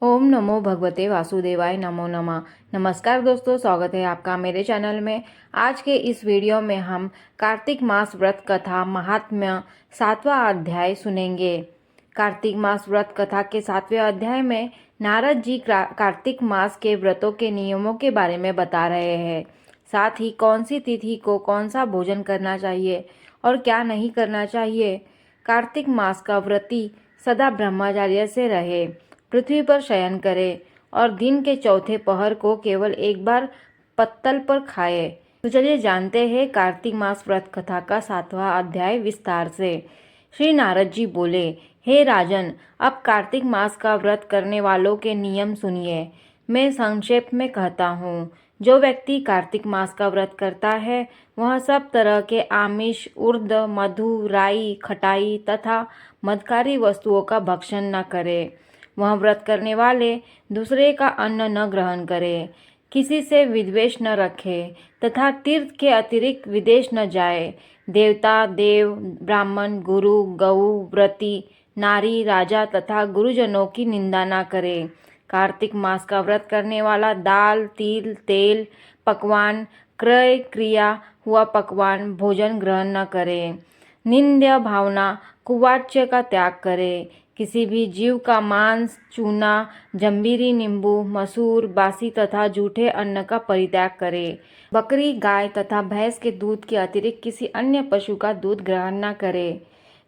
ओम नमो भगवते वासुदेवाय नमो नमः। नमस्कार दोस्तों, स्वागत है आपका मेरे चैनल में। आज के इस वीडियो में हम कार्तिक मास व्रत कथा महात्म्य 7वां अध्याय सुनेंगे। कार्तिक मास व्रत कथा के 7वें अध्याय में नारद जी कार्तिक मास के व्रतों के नियमों के बारे में बता रहे हैं। साथ ही कौन सी तिथि को कौन सा भोजन करना चाहिए और क्या नहीं करना चाहिए। कार्तिक मास का व्रती सदा ब्रह्मचर्य से रहे, पृथ्वी पर शयन करे और दिन के चौथे पहर को केवल एक बार पत्तल पर खाए। तो चलिए जानते हैं कार्तिक मास व्रत कथा का 7वां अध्याय विस्तार से। श्री नारद जी बोले, हे राजन, अब कार्तिक मास का व्रत करने वालों के नियम सुनिए। मैं संक्षेप में कहता हूँ। जो व्यक्ति कार्तिक मास का व्रत करता है वह सब तरह के आमिष, उर्द, मधु, राई, खटाई तथा मदकारी वस्तुओं का भक्षण न करे। वह व्रत करने वाले दूसरे का अन्न न ग्रहण करे, किसी से विद्वेष न रखे तथा तीर्थ के अतिरिक्त विदेश न जाए। देवता, देव, ब्राह्मण, गुरु, गऊ, व्रती, नारी, राजा तथा गुरुजनों की निंदा न करे। कार्तिक मास का व्रत करने वाला दाल, तिल, तेल, पकवान, क्रय क्रिया हुआ पकवान भोजन ग्रहण न करे। निंद्य भावना कुवाच्य का त्याग करे। किसी भी जीव का मांस, चूना, जंबीरी, नींबू, मसूर, बासी तथा जूठे अन्न का परित्याग करे। बकरी, गाय तथा भैंस के दूध के अतिरिक्त किसी अन्य पशु का दूध ग्रहण न करे।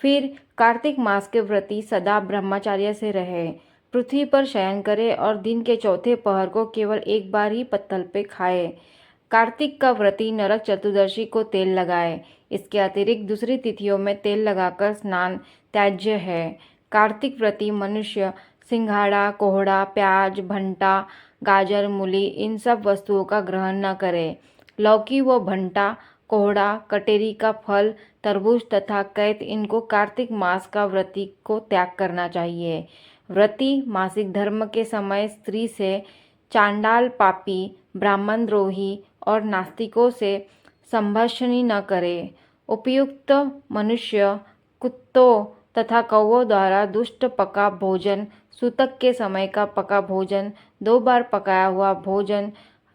फिर कार्तिक मास के व्रती सदा ब्रह्मचर्य से रहे, पृथ्वी पर शयन करे और दिन के चौथे पहर को केवल एक बार ही पत्तल पे खाए। कार्तिक का व्रती नरक चतुर्दशी को तेल लगाए। इसके अतिरिक्त दूसरी तिथियों में तेल लगाकर स्नान त्याज्य है। कार्तिक व्रती मनुष्य सिंघाड़ा, कोहड़ा, प्याज, भंटा, गाजर, मूली इन सब वस्तुओं का ग्रहण न करे। लौकी व भंटा, कोहड़ा, कटेरी का फल, तरबूज तथा कैत इनको कार्तिक मास का व्रती को त्याग करना चाहिए। व्रती मासिक धर्म के समय स्त्री से, चांडाल, पापी, ब्राह्मण द्रोही और नास्तिकों से संभाषणी न करे। उपयुक्त मनुष्य कुत्तों तथा कौवों द्वारा दुष्ट पका भोजन, सूतक के समय का पका भोजन, 2 बार पकाया हुआ भोजन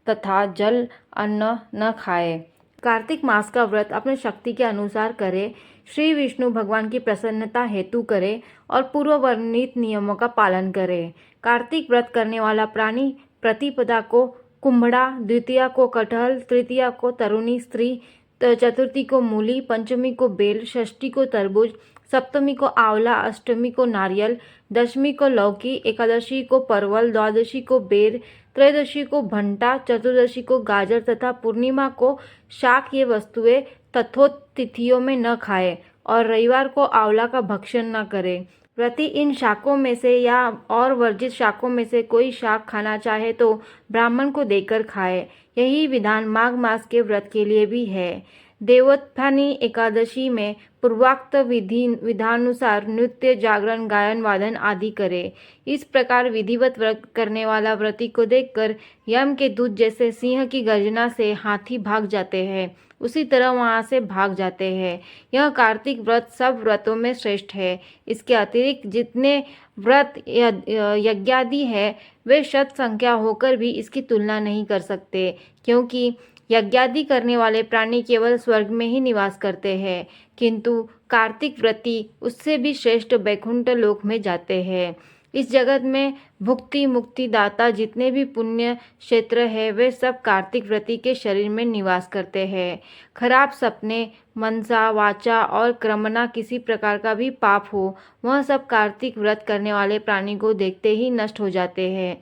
तथा जल अन्न न खाए। कार्तिक मास का व्रत अपने शक्ति के अनुसार करे, श्री विष्णु भगवान की प्रसन्नता हेतु करे और पूर्व वर्णित नियमों का पालन करे। कार्तिक व्रत करने वाला प्राणी प्रतिपदा को कुंभड़ा, द्वितीया को कटहल, तृतीया को तरुणी स्त्री, चतुर्थी को मूली, पंचमी को बेल, षष्ठी को तरबूज, सप्तमी को आंवला, अष्टमी को नारियल, दशमी को लौकी, एकादशी को परवल, द्वादशी को बेर, त्रयोदशी को भंटा, चतुर्दशी को गाजर तथा पूर्णिमा को शाक ये वस्तुएं तथोक्त तिथियों में न खाए और रविवार को आंवला का भक्षण न करे। व्रती इन शाकों में से या और वर्जित शाकों में से कोई शाक खाना चाहे तो ब्राह्मण को देकर खाए। यही विधान माघ मास के व्रत के लिए भी है। देवोत्थानी एकादशी में पूर्वोक्त विधानुसार नृत्य, जागरण, गायन, वादन आदि करे। इस प्रकार विधिवत व्रत करने वाला व्रती को देखकर यम के दूत जैसे सिंह की गर्जना से हाथी भाग जाते हैं, उसी तरह वहां से भाग जाते हैं। यह कार्तिक व्रत सब व्रतों में श्रेष्ठ है। इसके अतिरिक्त जितने व्रत यज्ञादि है वे शत संख्या होकर भी इसकी तुलना नहीं कर सकते, क्योंकि यज्ञादि करने वाले प्राणी केवल स्वर्ग में ही निवास करते हैं, किंतु कार्तिक व्रती उससे भी श्रेष्ठ वैकुंठ लोक में जाते हैं। इस जगत में भुक्ति मुक्ति दाता जितने भी पुण्य क्षेत्र है वे सब कार्तिक व्रती के शरीर में निवास करते हैं। खराब सपने, मनसा, वाचा और क्रमना किसी प्रकार का भी पाप हो, वह सब कार्तिक व्रत करने वाले प्राणी को देखते ही नष्ट हो जाते हैं।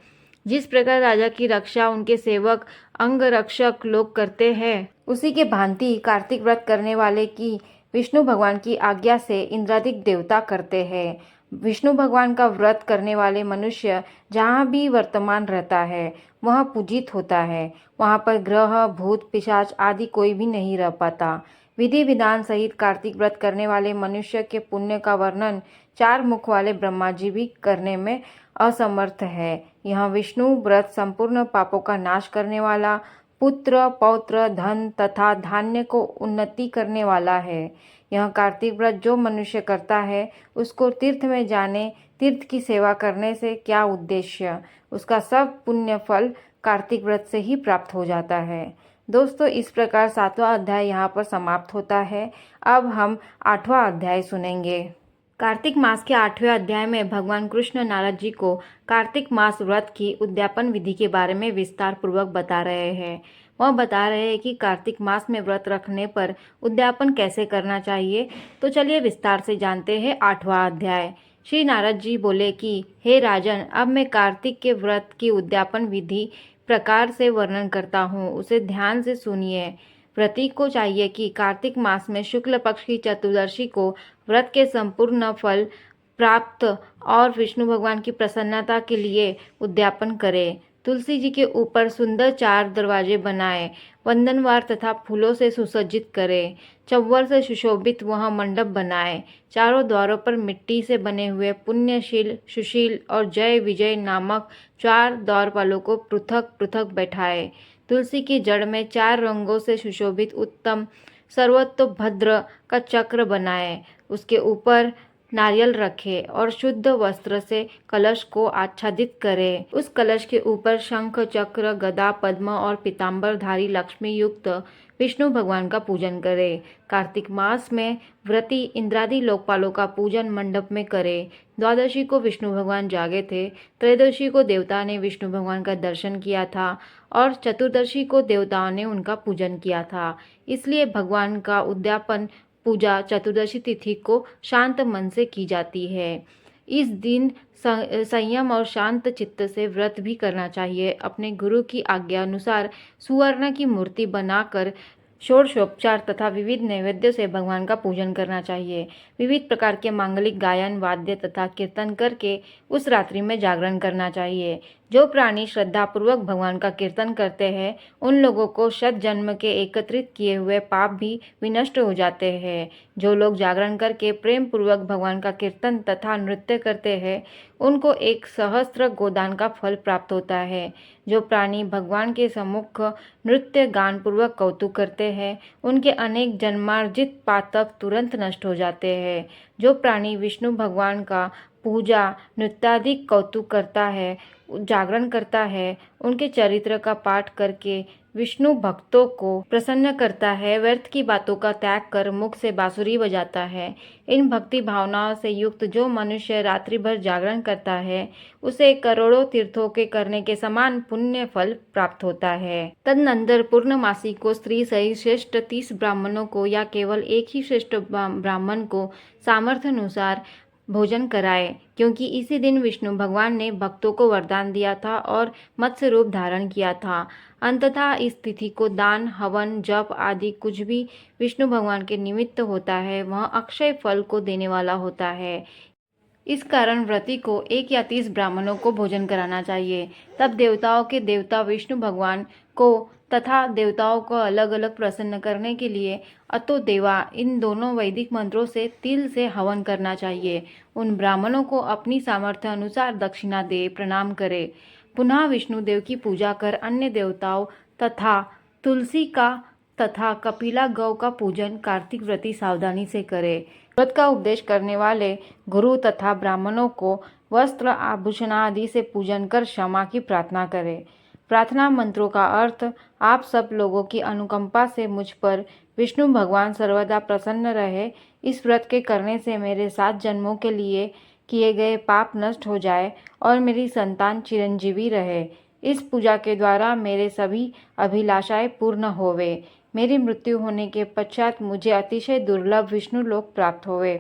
जिस प्रकार राजा की रक्षा उनके सेवक अंगरक्षक लोग करते हैं, उसी के भांति कार्तिक व्रत करने वाले की विष्णु भगवान की आज्ञा से इंद्रादिक देवता करते हैं। विष्णु भगवान का व्रत करने वाले मनुष्य जहाँ भी वर्तमान रहता है वहाँ पूजित होता है। वहाँ पर ग्रह, भूत, पिशाच आदि कोई भी नहीं रह पाता। विधि विधान सहित कार्तिक व्रत करने वाले मनुष्य के पुण्य का वर्णन 4 मुख वाले ब्रह्मा जी भी करने में असमर्थ है। यह विष्णु व्रत संपूर्ण पापों का नाश करने वाला, पुत्र, पौत्र, धन तथा धान्य को उन्नति करने वाला है। यह कार्तिक व्रत जो मनुष्य करता है उसको तीर्थ में जाने, तीर्थ की सेवा करने से क्या उद्देश्य, उसका सब पुण्य फल कार्तिक व्रत से ही प्राप्त हो जाता है। दोस्तों, इस प्रकार 7वां अध्याय यहाँ पर समाप्त होता है। अब हम 8वां अध्याय सुनेंगे। कार्तिक मास के 8वें अध्याय में भगवान कृष्ण नारद जी को कार्तिक मास व्रत की उद्यापन विधि के बारे में विस्तार पूर्वक बता रहे हैं। वह बता रहे हैं कि कार्तिक मास में व्रत रखने पर उद्यापन कैसे करना चाहिए। तो चलिए विस्तार से जानते हैं 8वां अध्याय। श्री नारद जी बोले कि हे राजन, अब मैं कार्तिक के व्रत की उद्यापन विधि प्रकार से वर्णन करता हूँ, उसे ध्यान से सुनिए। व्रती को चाहिए कि कार्तिक मास में शुक्ल पक्ष की चतुर्दशी को व्रत के संपूर्ण फल प्राप्त और विष्णु भगवान की प्रसन्नता के लिए उद्यापन करे। तुलसी जी के ऊपर सुंदर 4 दरवाजे बनाए, वंदनवार तथा फूलों से सुसज्जित करे। चौवर से सुशोभित वह मंडप बनाए। चारों द्वारों पर मिट्टी से बने हुए पुण्यशील, सुशील और जय विजय नामक 4 द्वारपालों को पृथक पृथक बैठाए। तुलसी की जड़ में 4 रंगों से सुशोभित उत्तम सर्वतोभद्र का चक्र बनाए। उसके ऊपर नारियल रखे और शुद्ध वस्त्र से कलश को आच्छादित करे। उस कलश के ऊपर शंख, चक्र, गदा, पद्म और पीताम्बरधारी लक्ष्मी युक्त विष्णु भगवान का पूजन करे। कार्तिक मास में व्रती इंद्रादि लोकपालों का पूजन मंडप में करे। द्वादशी को विष्णु भगवान जागे थे, त्रयोदशी को देवता ने विष्णु भगवान का दर्शन किया था और चतुर्दशी को देवताओं ने उनका पूजन किया था। इसलिए भगवान का उद्यापन पूजा चतुर्दशी तिथि को शांत मन से की जाती है। इस दिन संयम और शांत चित्त से व्रत भी करना चाहिए। अपने गुरु की आज्ञा अनुसार सुवर्ण की मूर्ति बनाकर षोडशोपचार तथा विविध नैवेद्य से भगवान का पूजन करना चाहिए। विविध प्रकार के मांगलिक गायन, वाद्य तथा कीर्तन करके उस रात्रि में जागरण करना चाहिए। जो प्राणी श्रद्धापूर्वक भगवान का कीर्तन करते हैं, उन लोगों को शत जन्म के एकत्रित किए हुए पाप भी विनष्ट हो जाते हैं। जो लोग जागरण करके प्रेम पूर्वक भगवान का कीर्तन तथा नृत्य करते हैं, उनको 1 सहस्त्र गोदान का फल प्राप्त होता है। जो प्राणी भगवान के सम्मुख नृत्य गान पूर्वक कौतुक करते हैं, उनके अनेक जन्मार्जित पातक तुरंत नष्ट हो जाते हैं। जो प्राणी विष्णु भगवान का पूजा नृत्याधिक कौतुक करता है, जागरण करता है, उनके चरित्र का पाठ करके विष्णु भक्तों को प्रसन्न करता है, व्यर्थ की बातों का त्याग कर मुख से बांसुरी बजाता है। इन भक्ति भावनाओं से युक्त जो मनुष्य रात्रि भर जागरण करता है, उसे करोड़ों तीर्थों के करने के समान पुण्य फल प्राप्त होता है। तदनंतर पूर्णमासी को स्त्री सहित श्रेष्ठ 30 ब्राह्मणों को या केवल एक ही श्रेष्ठ ब्राह्मण को सामर्थ्य अनुसार भोजन कराए, क्योंकि इसी दिन विष्णु भगवान ने भक्तों को वरदान दिया था और मत्स्य रूप धारण किया था। अंततः इस तिथि को दान, हवन, जप आदि कुछ भी विष्णु भगवान के निमित्त होता है, वह अक्षय फल को देने वाला होता है। इस कारण व्रती को 1 या 30 ब्राह्मणों को भोजन कराना चाहिए। तब देवताओं के देवता विष्णु भगवान को तथा देवताओं को अलग अलग प्रसन्न करने के लिए अतो देवा इन दोनों वैदिक मंत्रों से तिल से हवन करना चाहिए। उन ब्राह्मणों को अपनी सामर्थ्य अनुसार दक्षिणा दे प्रणाम करे। पुनः विष्णुदेव की पूजा कर अन्य देवताओं तथा तुलसी का तथा कपिला गौ का पूजन कार्तिक व्रती सावधानी से करे। व्रत का उपदेश करने वाले गुरु तथा ब्राह्मणों को वस्त्र, आभूषण आदि से पूजन कर क्षमा की प्रार्थना करे। प्रार्थना मंत्रों का अर्थ: आप सब लोगों की अनुकंपा से मुझ पर विष्णु भगवान सर्वदा प्रसन्न रहे। इस व्रत के करने से मेरे 7 जन्मों के लिए किए गए पाप नष्ट हो जाए और मेरी संतान चिरंजीवी रहे। इस पूजा के द्वारा मेरे सभी अभिलाषाएं पूर्ण होवे। मेरी मृत्यु होने के पश्चात मुझे अतिशय दुर्लभ विष्णु लोक प्राप्त होवे।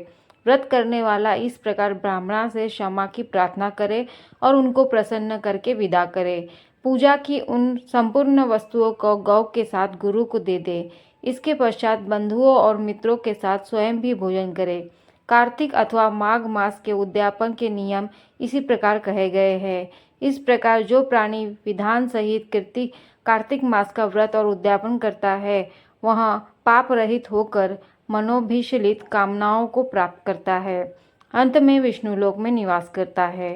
व्रत करने वाला इस प्रकार ब्राह्मणा से क्षमा की प्रार्थना करे और उनको प्रसन्न करके विदा करे। पूजा की उन संपूर्ण वस्तुओं को गौ के साथ गुरु को दे दे। इसके पश्चात बंधुओं और मित्रों के साथ स्वयं भी भोजन करे। कार्तिक अथवा माघ मास के उद्यापन के नियम इसी प्रकार कहे गए हैं। इस प्रकार जो प्राणी विधान सहित कार्तिक मास का व्रत और उद्यापन करता है, वह पाप रहित होकर मनोभिषलित कामनाओं को प्राप्त करता है। अंत में विष्णु लोक में निवास करता है।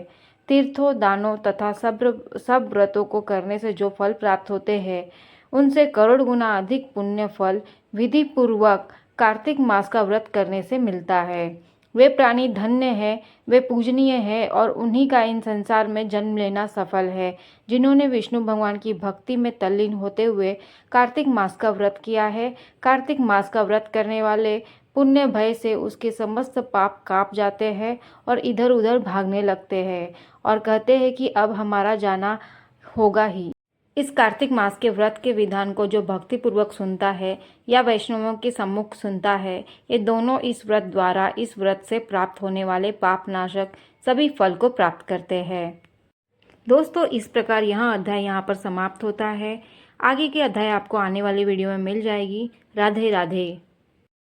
तीर्थों, दानों तथा सब व्रतों को करने से जो फल प्राप्त होते हैं, उनसे करोड़ गुना अधिक पुण्य फल विधि पूर्वक कार्तिक मास का व्रत करने से मिलता है। वे प्राणी धन्य है, वे पूजनीय है और उन्हीं का इन संसार में जन्म लेना सफल है, जिन्होंने विष्णु भगवान की भक्ति में तल्लीन होते हुए कार्तिक मास का व्रत किया है। कार्तिक मास का व्रत करने वाले पुण्य भय से उसके समस्त पाप कांप जाते हैं और इधर उधर भागने लगते हैं और कहते हैं कि अब हमारा जाना होगा ही। इस कार्तिक मास के व्रत के विधान को जो भक्तिपूर्वक सुनता है या वैष्णवों के सम्मुख सुनता है, ये दोनों इस व्रत द्वारा इस व्रत से प्राप्त होने वाले पापनाशक सभी फल को प्राप्त करते हैं। दोस्तों, इस प्रकार अध्याय यहाँ पर समाप्त होता है। आगे के अध्याय आपको आने वाली वीडियो में मिल जाएगी। राधे राधे।